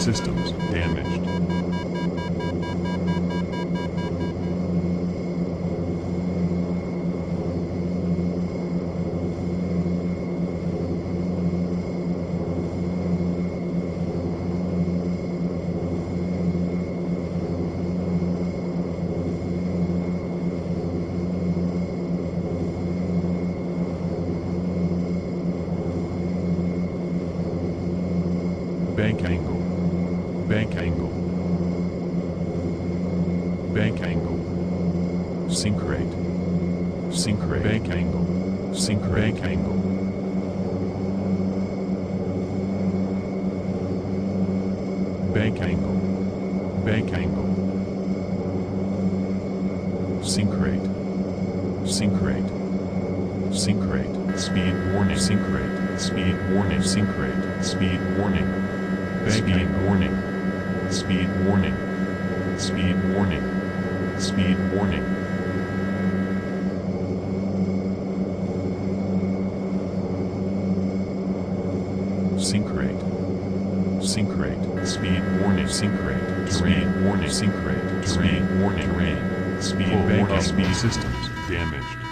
systems damaged. Bank angle. Bank angle. Bank angle. Sink rate. Sink rate. Bank angle. Sink rate. Bank angle. Bank angle. Bank angle. Sink rate. Sink rate. Sink rate. Speed warning. Sink rate. Speed warning. Sink rate. Speed warning. Speed warning. Speed warning. Speed warning. Speed warning. Sink rate. Sink rate. Speed warning. Sink rate. Speed warning. Sink rate. Speed warning. Speed warning. Speed systems damaged.